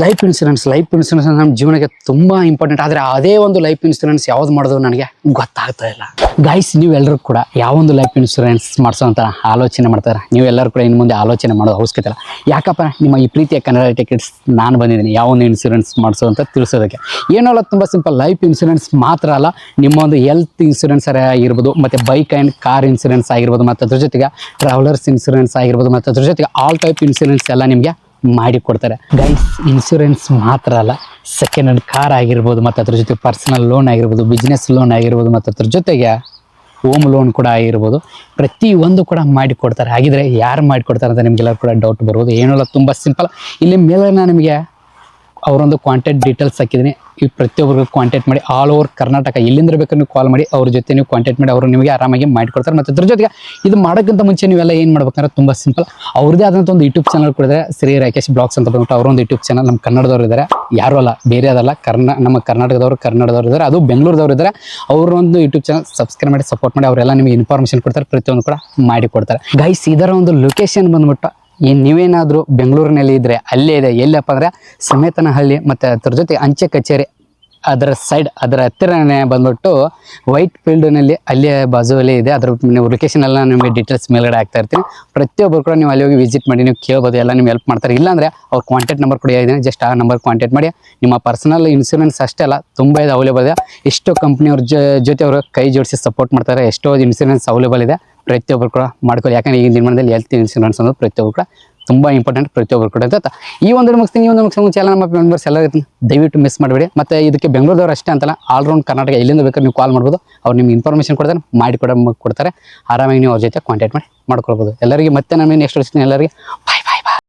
Life insurance ನಮ್ಮ ಜೀವನಕ್ಕೆ ತುಂಬಾ ಇಂಪಾರ್ಟೆಂಟ್. ಆದ್ರೆ ಅದೇ ಒಂದು ಲೈಫ್ ಇನ್ಸೂರೆನ್ಸ್ ಯಾವ್ದು ಮಾಡೋದು ನನಗೆ ಗೊತ್ತಾಗ್ತಾ ಇಲ್ಲ. ಗೈಸ್, ನೀವೆಲ್ಲರೂ ಕೂಡ ಯಾವೊಂದು ಲೈಫ್ ಇನ್ಸೂರೆನ್ಸ್ ಮಾಡಿಸೋಂತ ಆಲೋಚನೆ ಮಾಡ್ತಾರೆ. ನೀವೆಲ್ಲರೂ ಕೂಡ ಇನ್ನು ಮುಂದೆ ಆಲೋಚನೆ ಮಾಡೋದು ಅವಶ್ಯಕತೆ ಇಲ್ಲ. ಯಾಕಪ್ಪ, ನಿಮ್ಮ ಈ ಪ್ರೀತಿಯ ಕನ್ನಡ ಟಿಕೆಟ್ಸ್ ನಾನು ಬಂದಿದ್ದೀನಿ ಯಾವೊಂದು ಇನ್ಸೂರೆನ್ಸ್ ಮಾಡಿಸೋ ಅಂತ ತಿಳಿಸೋದಕ್ಕೆ. ಏನಲ್ಲ, ತುಂಬ ಸಿಂಪಲ್. ಲೈಫ್ ಇನ್ಸೂರೆನ್ಸ್ ಮಾತ್ರ ಅಲ್ಲ, ನಿಮ್ಮ ಒಂದು ಹೆಲ್ತ್ ಇನ್ಸೂರೆನ್ಸ್ ಆಗಿರ್ಬೋದು, ಮತ್ತು ಬೈಕ್ ಆ್ಯಂಡ್ ಕಾರ್ ಇನ್ಸೂರೆನ್ಸ್ ಆಗಿರ್ಬೋದು, ಮತ್ತು ಅದ್ರ ಜೊತೆಗೆ ಟ್ರಾವೆಲರ್ಸ್ ಇನ್ಸೂರೆನ್ಸ್ ಆಗಿರ್ಬೋದು, ಮತ್ತು ಅದ್ರ ಜೊತೆಗೆ ಆಲ್ ಟೈಪ್ ಇನ್ಸೂರೆನ್ಸ್ ಎಲ್ಲ ನಿಮಗೆ ಮಾಡಿ ಕೊಡ್ತಾರೆ. ಗೈಸ್, ಇನ್ಸೂರೆನ್ಸ್ ಮಾತ್ರ ಅಲ್ಲ, ಸೆಕೆಂಡ್ ಹ್ಯಾಂಡ್ ಕಾರ್ ಆಗಿರ್ಬೋದು, ಮತ್ತು ಅದ್ರ ಜೊತೆ ಪರ್ಸನಲ್ ಲೋನ್ ಆಗಿರ್ಬೋದು, ಬಿಸ್ನೆಸ್ ಲೋನ್ ಆಗಿರ್ಬೋದು, ಮತ್ತು ಅದ್ರ ಜೊತೆಗೆ ಹೋಮ್ ಲೋನ್ ಕೂಡ ಆಗಿರ್ಬೋದು, ಪ್ರತಿಯೊಂದು ಕೂಡ ಮಾಡಿಕೊಡ್ತಾರೆ. ಹಾಗಿದ್ರೆ ಯಾರು ಮಾಡಿಕೊಡ್ತಾರೆ ಅಂತ ನಿಮಗೆಲ್ಲರೂ ಕೂಡ ಡೌಟ್ ಬರ್ಬೋದು. ಏನಲ್ಲ, ತುಂಬ ಸಿಂಪಲ್. ಇಲ್ಲಿ ಮೇಲೆ ನಿಮಗೆ ಅವರೊಂದು ಕಾಂಟ್ಯಾಕ್ಟ್ ಡೀಟೇಲ್ಸ್ ಹಾಕಿದ್ದೀನಿ. ಈ ಪ್ರತಿಯೊಬ್ಬರಿಗೂ ಕಾಂಟ್ಯಾಕ್ಟ್ ಮಾಡಿ, ಆಲ್ ಓವರ್ ಕರ್ನಾಟಕ ಎಲ್ಲಿಂದ ಬೇಕಾದ್ರೂ ನೀವು ಕಾಲ್ ಮಾಡಿ ಅವ್ರ ಜೊತೆ ನೀವು ಕಾಂಟ್ಯಾಕ್ಟ್ ಮಾಡಿ, ಅವರು ನಿಮಗೆ ಆರಾಮಾಗಿ ಮಾಡಿಕೊಡ್ತಾರೆ. ಮತ್ತು ಅದ್ರ ಜೊತೆಗೆ ಇದು ಮಾಡೋಕ್ಕಿಂತ ಮುಂಚೆ ನೀವೆಲ್ಲ ಏನು ಮಾಡ್ಬೇಕಂದ್ರೆ ತುಂಬ ಸಿಂಪಲ್. ಅವ್ರದ್ದೇ ಆದಂಥ ಒಂದು ಯೂಟ್ಯೂಬ್ ಚಾನಲ್ ಕೂಡ ಇದೆ, ಶ್ರೀ ರಾಕೇಶ್ ಬ್ಲಾಗ್ಸ್ ಅಂತ ಬಂದ್ಬಿಟ್ಟು ಅವರೊಂದು ಯೂಟ್ಯೂಬ್ ಚಾನಲ್. ನಮ್ಮ ಕನ್ನಡದವ್ರು ಇದ್ದಾರೆ, ಯಾರು ಅಲ್ಲ, ಬೇರೆ ಅದಲ್ಲ, ನಮ್ಮ ಕರ್ನಾಟಕದವರು ಇದ್ದಾರೆ, ಅದು ಬೆಂಗಳೂರದವ್ರು ಇದ್ದಾರೆ. ಅವರೊಂದು ಯೂಟ್ಯೂಬ್ ಚಾನಲ್ ಸಬ್ಸ್ಕ್ರೈಬ್ ಮಾಡಿ ಸಪೋರ್ಟ್ ಮಾಡಿ. ಅವರೆಲ್ಲ ನಿಮಗೆ ಇನ್ಫಾರ್ಮೇಷನ್ ಕೊಡ್ತಾರೆ, ಪ್ರತಿಯೊಂದು ಕೂಡ ಮಾಡಿ ಕೊಡ್ತಾರೆ. ಗೈಸ್, ಇದರ ಒಂದು ಲೊಕೇಶನ್ ಬಂದ್ಬಿಟ್ಟು ನೀವೇನಾದರೂ ಬೆಂಗಳೂರಿನಲ್ಲಿ ಇದ್ದರೆ ಅಲ್ಲೇ ಇದೆ. ಎಲ್ಲಪ್ಪ ಅಂದರೆ ಸಮೇತನಹಳ್ಳಿ, ಮತ್ತು ಅದ್ರ ಜೊತೆ ಅಂಚೆ ಕಚೇರಿ ಅದರ ಸೈಡ್, ಅದರ ಹತ್ತಿರನೇ ಬಂದ್ಬಿಟ್ಟು ವೈಟ್ ಫೀಲ್ಡ್ನಲ್ಲಿ ಅಲ್ಲೇ ಬಾಜುವಲ್ಲೇ ಇದೆ. ಅದ್ರ ನೀವು ಲೊಕೇಶನ್ ಎಲ್ಲ ನಿಮಗೆ ಡೀಟೇಲ್ಸ್ ಮೇಲ್ಗಡೆ ಆಗ್ತಾ ಇರ್ತೀನಿ. ಪ್ರತಿಯೊಬ್ಬರು ಕೂಡ ನೀವು ಅಲ್ಲಿ ಹೋಗಿ ವಿಸಿಟ್ ಮಾಡಿ ನೀವು ಕೇಳ್ಬೋದು, ಎಲ್ಲ ನಿಮ್ಗೆ ಹೆಲ್ಪ್ ಮಾಡ್ತಾರೆ. ಇಲ್ಲಾಂದರೆ ಅವ್ರ ಕಾಂಟ್ಯಾಕ್ಟ್ ನಂಬರ್ ಕೂಡ ಇದೆ, ಜಸ್ಟ್ ಆ ನಂಬರ್ ಕಾಂಟ್ಯಾಕ್ಟ್ ಮಾಡಿ. ನಿಮ್ಮ ಪರ್ಸನಲ್ ಇನ್ಸೂರೆನ್ಸ್ ಅಷ್ಟೇ ಅಲ್ಲ, ತುಂಬ ಇದು ಅವೈಲೇಬಲ್ ಇದೆ. ಎಷ್ಟೋ ಕಂಪ್ನಿಯವ್ರ ಜೊತೆ ಅವರು ಕೈ ಜೋಡಿಸಿ ಸಪೋರ್ಟ್ ಮಾಡ್ತಾರೆ. ಎಷ್ಟೋ ಇನ್ಸೂರೆನ್ಸ್ ಅವೈಲೇಬಲ್ ಇದೆ, ಪ್ರತಿಯೊಬ್ಬರು ಕೂಡ ಮಾಡ್ಕೊಳ್ಳಿ. ಯಾಕಂದರೆ ಈಗಿನ ದಿನದಲ್ಲಿ ಹೆಲ್ತ್ ಇನ್ಸೂರೆನ್ಸ್ ಅನ್ನೋದು ಪ್ರತಿಯೊಬ್ಬರು ಕೂಡ ತುಂಬ ಇಂಪಾರ್ಟೆಂಟ್, ಪ್ರತಿಯೊಬ್ಬರು ಕೂಡ ಅಂತ. ಈ ಒಂದು ಮುಗಿಸ್ತೀನಿ, ಈ ಒಂದು ಮುಗಿಸ್ತೀನಿ. ಎಲ್ಲ ನಮ್ಮ ಮೆಂಬರ್ಸ್ ಎಲ್ಲ ದಯವಿಟ್ಟು ಮಿಸ್ ಮಾಡಬೇಡಿ. ಮತ್ತು ಇದಕ್ಕೆ ಬೆಂಗಳೂರದವ್ರು ಅಷ್ಟೇ ಅಂತಲ್ಲ, ಆಲ್ರೌಂಡ್ ಕರ್ನಾಟಕ ಎಲ್ಲಿಂದ ಬೇಕಾದ್ರೆ ನೀವು ಕಾಲ್ ಮಾಡ್ಬೋದು. ಅವ್ರು ನಿಮ್ಗೆ ಇನ್ಫಾರ್ಮೇಷನ್ ಕೊಡ್ತಾರೆ, ಮಾಡಿ ಕೊಡ್ತಾರೆ. ಆರಾಮಾಗಿ ನೀವು ಅವ್ರ ಜೊತೆ ಕಾಂಟ್ಯಾಕ್ಟ್ ಮಾಡ್ಕೊಳ್ಬೋದು. ಎಲ್ಲರಿಗೆ ಮತ್ತೆ ನಾನು ನೆಕ್ಸ್ಟ್ ಎಲ್ಲರಿಗೆ